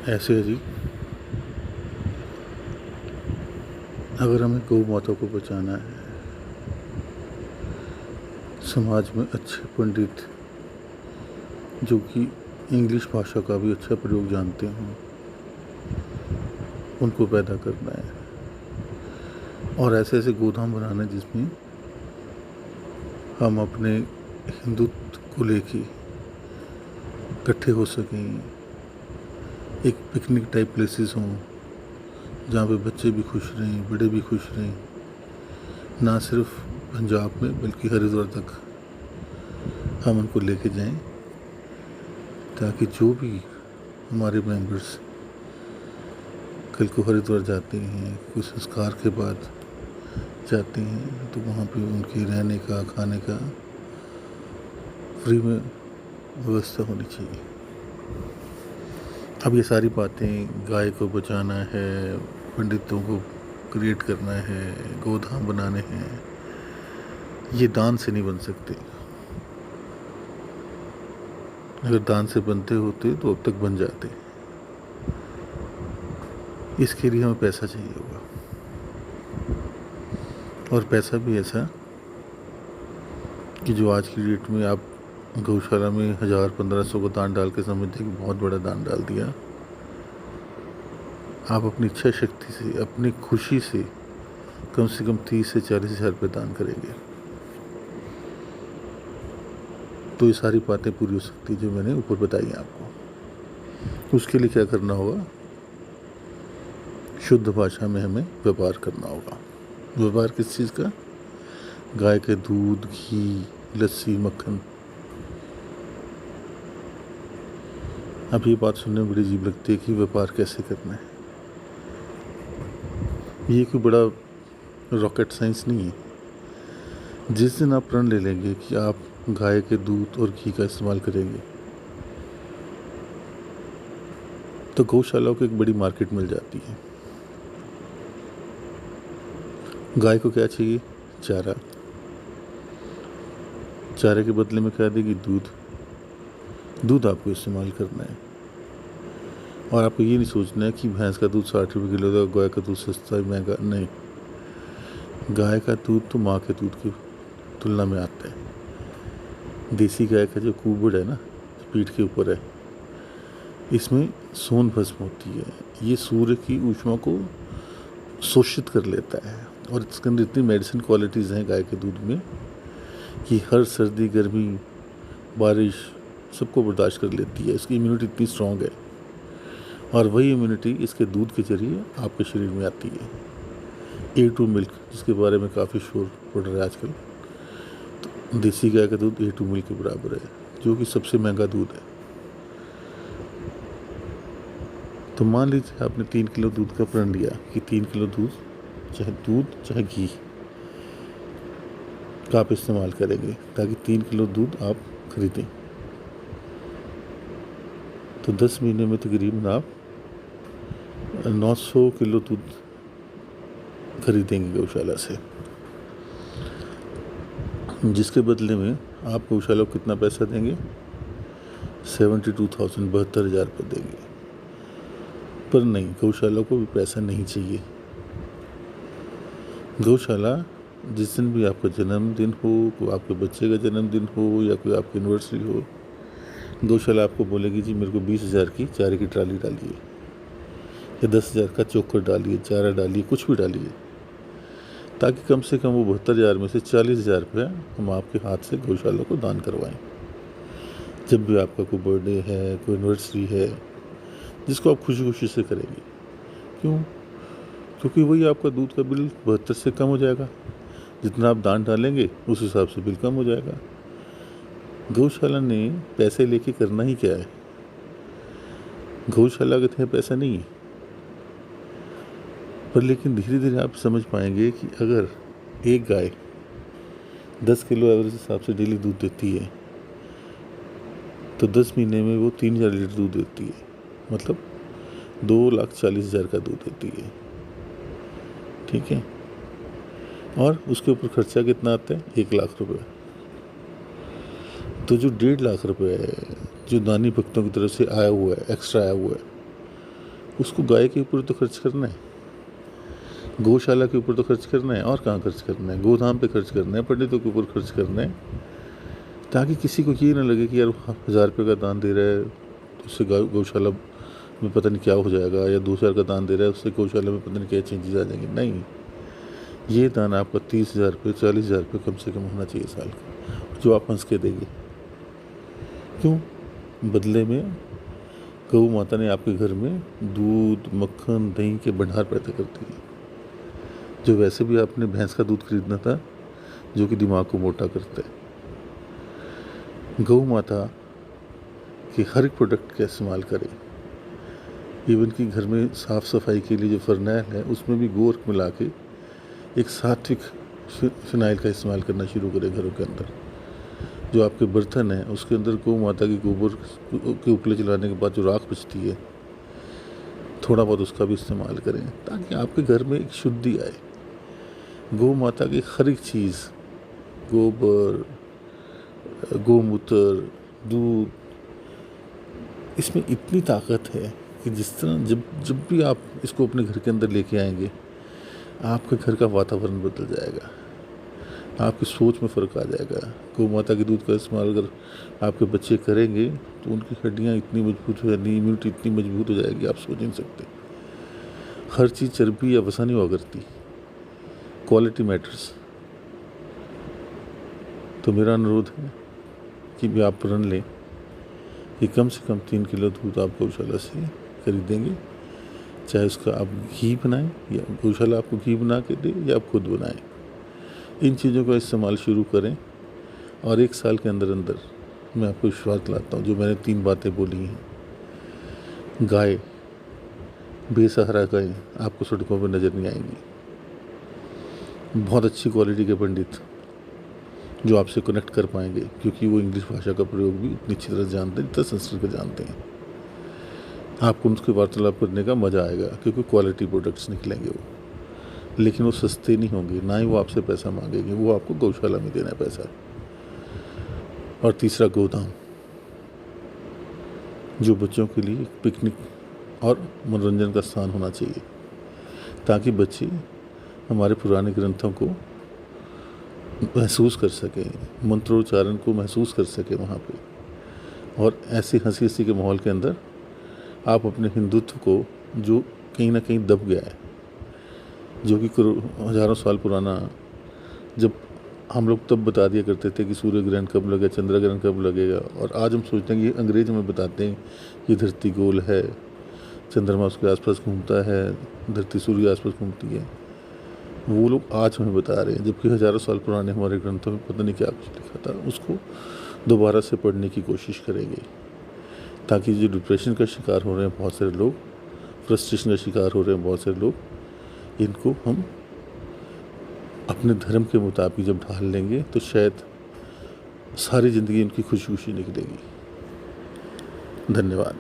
ऐसे है जी, अगर हमें गौ माता को बचाना है, समाज में अच्छे पंडित जो कि इंग्लिश भाषा का भी अच्छा प्रयोग जानते हों, उनको पैदा करना है और ऐसे ऐसे गोधाम बनाना है जिसमें हम अपने हिंदुत्व को लेके इकट्ठे हो सकें। एक पिकनिक टाइप प्लेसेस हों जहाँ पे बच्चे भी खुश रहें, बड़े भी खुश रहें, ना सिर्फ पंजाब में बल्कि हरिद्वार तक हम उनको लेके जाएं, ताकि जो भी हमारे मेंबर्स कल को हरिद्वार जाते हैं, कोई संस्कार के बाद जाते हैं, तो वहाँ पे उनके रहने का, खाने का फ्री में व्यवस्था होनी चाहिए। अब ये सारी बातें, गाय को बचाना है, पंडितों को क्रिएट करना है, गोधाम बनाने हैं, ये दान से नहीं बन सकते। अगर दान से बनते होते तो अब तक बन जाते। इसके लिए हमें पैसा चाहिए होगा, और पैसा भी ऐसा कि जो आज की डेट में आप गौशाला में 1000-1500 को दान डाल के समझते कि बहुत बड़ा दान डाल दिया। आप अपनी इच्छा शक्ति से, अपनी खुशी से कम 30 से 40 हज़ार रुपये दान करेंगे तो ये सारी बातें पूरी हो सकती जो मैंने ऊपर बताई आपको। उसके लिए क्या करना होगा? शुद्ध भाषा में हमें व्यापार करना होगा। व्यापार किस चीज़ का? गाय के दूध, घी, लस्सी, मक्खन। अब ये बात सुनने में बड़ी अजीब लगती है कि व्यापार कैसे करना है। ये कोई बड़ा रॉकेट साइंस नहीं है। जिस दिन आप प्रण ले लेंगे कि आप गाय के दूध और घी का इस्तेमाल करेंगे, तो गौशालाओं को एक बड़ी मार्केट मिल जाती है। गाय को क्या चाहिए? चारा। चारे के बदले में क्या देगी? दूध। दूध आपको इस्तेमाल करना है, और आपको ये नहीं सोचना है कि भैंस का दूध 60 रुपये किलो था, गाय का दूध सस्ता है महंगा। नहीं, गाय का दूध तो माँ के दूध की तुलना में आता है। देसी गाय का जो कुबड़ है ना, पीठ के ऊपर है, इसमें सोन भस्म होती है। ये सूर्य की ऊष्मा को शोषित कर लेता है, और इसके अंदर इतनी मेडिसिन क्वालिटीज़ हैं गाय के दूध में कि हर सर्दी, गर्मी, बारिश सबको बर्दाश्त कर लेती है। इसकी इम्यूनिटी इतनी स्ट्रॉन्ग है, और वही इम्यूनिटी इसके दूध के जरिए आपके शरीर में आती है। A2 मिल्क, जिसके बारे में काफ़ी शोर पड़ रहा है आजकल, तो देसी गाय का दूध A2 मिल्क के बराबर है, जो कि सबसे महंगा दूध है। तो मान लीजिए आपने 3 किलो दूध का प्रण लिया कि 3 किलो दूध चाहे घी का आप इस्तेमाल करेंगे, ताकि 3 किलो दूध आप खरीदें। तो 10 महीने में तकरीबन आप 900 किलो दूध खरीदेंगे गौशाला से, जिसके बदले में आप गौशाला को कितना पैसा देंगे? 72,000, 72,000 रुपये देंगे। पर नहीं, गौशाला को भी पैसा नहीं चाहिए। गौशाला जिस दिन भी आपका जन्मदिन हो, कोई आपके बच्चे का जन्मदिन हो, या कोई आपकी एनिवर्सरी हो, गौशाला आपको बोलेगी जी मेरे को 20,000 की चारे की ट्राली डालिए, या 10,000 का चोकर डालिए, चारा डालिए, कुछ भी डालिए, ताकि कम से कम वो 72,000 में से 40,000 रुपया हम आपके हाथ से गौशाला को दान करवाएं। जब भी आपका कोई बर्थडे है, कोई एनिवर्सरी है, जिसको आप खुशी खुशी से करेंगे। क्यों? क्योंकि वही आपका दूध का बिल 72 से कम हो जाएगा। जितना आप दान डालेंगे उस हिसाब से बिल कम हो जाएगा। गौशाला ने पैसे लेके करना ही क्या है? गौशाला के थे पैसा नहीं है। पर लेकिन धीरे धीरे आप समझ पाएंगे कि अगर एक गाय 10 किलो एवरेज हिसाब से डेली दूध देती है, तो 10 महीने में वो 3,000 लीटर दूध देती है, मतलब 2,40,000 का दूध देती है। ठीक है, और उसके ऊपर खर्चा कितना आता है? 1 लाख रुपए। तो जो 1.5 लाख रुपए है, जो दानी भक्तों की तरफ से आया हुआ है, एक्स्ट्रा आया हुआ है, उसको गाय के ऊपर तो खर्च करना है, गौशाला के ऊपर तो खर्च करना है, और कहाँ खर्च करना है? गोधाम पे खर्च करना है, पंडितों के ऊपर खर्च करना है, ताकि किसी को ये ना लगे कि यार 1000 रुपये का दान दे रहा है तो उससे गौशाला में पता नहीं क्या हो जाएगा, या 2000 का दान दे रहा है उससे गौशाला में पता नहीं क्या चेंजेस आ जाएंगे। नहीं, ये दान आपका 30,000 रुपये 40,000 रुपये कम से कम होना चाहिए साल का, जो आप हंस के देंगे। क्यों? बदले में गौ माता ने आपके घर में दूध, मक्खन, दही के भंडार पैदा कर दिए, जो वैसे भी आपने भैंस का दूध खरीदना था, जो कि दिमाग को मोटा करता है। गौ माता के हर एक प्रोडक्ट का इस्तेमाल करें। इवन कि घर में साफ़ सफाई के लिए जो फर्नैल है उसमें भी गोबर मिला के एक सात्विक फिनाइल का इस्तेमाल करना शुरू करें घरों के अंदर। जो आपके बर्तन हैं उसके अंदर गौ माता की गोबर के उपले चलाने के बाद जो राख बचती है, थोड़ा बहुत उसका भी इस्तेमाल करें, ताकि आपके घर में एक शुद्धि आए। गौ माता की हर एक चीज़, गोबर, गोमूत्र, दूध, इसमें इतनी ताकत है कि जिस तरह जब भी आप इसको अपने घर के अंदर लेके आएंगे, आपके घर का वातावरण बदल जाएगा, आपकी सोच में फ़र्क आ जाएगा। गौ माता के दूध का इस्तेमाल अगर आपके बच्चे करेंगे तो उनकी हड्डियाँ इतनी मजबूत हो जाएंगी, इम्यूनिटी इतनी मजबूत हो जाएगी, आप सोच नहीं सकते। हर चीज़ चर्बी या वसा नहीं हुआ करती, क्वालिटी मैटर्स। तो मेरा अनुरोध है कि भी आप प्रण लें कि कम से कम 3 किलो दूध आप गौशाला से खरीदेंगे, चाहे उसका आप घी बनाएं या गौशाला आपको घी बना के दे या आप खुद बनाएं। इन चीज़ों का इस्तेमाल शुरू करें और 1 साल के अंदर अंदर मैं आपको विश्वास दिलाता हूँ, जो मैंने 3 बातें बोली हैं, गाय, बेसहारा गाय आपको सड़कों पर नज़र नहीं आएंगी। बहुत अच्छी क्वालिटी के पंडित जो आपसे कनेक्ट कर पाएंगे, क्योंकि वो इंग्लिश भाषा का प्रयोग भी इतनी अच्छी तरह जानते हैं जितना संस्कृत का जानते हैं। आपको उनसे वार्तालाप करने का मज़ा आएगा, क्योंकि क्वालिटी प्रोडक्ट्स निकलेंगे वो, लेकिन वो सस्ते नहीं होंगे, ना ही वो आपसे पैसा मांगेंगे, वो आपको गौशाला में देना है पैसा। और तीसरा, गोदाम, जो बच्चों के लिए पिकनिक और मनोरंजन का स्थान होना चाहिए, ताकि बच्चे हमारे पुराने ग्रंथों को महसूस कर सकें, मंत्रोच्चारण को महसूस कर सकें वहाँ पे। और ऐसे हंसी हंसी के माहौल के अंदर आप अपने हिंदुत्व को, जो कहीं ना कहीं दब गया है, जो कि हज़ारों साल पुराना, जब हम लोग तब बता दिया करते थे कि सूर्य ग्रहण कब लगेगा, चंद्र ग्रहण कब लगेगा, और आज हम सोचते हैं कि अंग्रेज हमें बताते हैं कि धरती गोल है, चंद्रमा उसके आसपास घूमता है, धरती सूर्य के आसपास घूमती है। वो लोग आज हमें बता रहे हैं, जबकि हज़ारों साल पुराने हमारे ग्रंथों में पता नहीं क्या कुछ लिखा था। उसको दोबारा से पढ़ने की कोशिश करेंगे, ताकि जो डिप्रेशन का शिकार हो रहे हैं बहुत सारे लोग, फ्रस्ट्रेशन का शिकार हो रहे हैं बहुत सारे लोग, इनको हम अपने धर्म के मुताबिक जब ढाल लेंगे तो शायद सारी ज़िंदगी इनकी खुशी खुशी निकलेगी। धन्यवाद।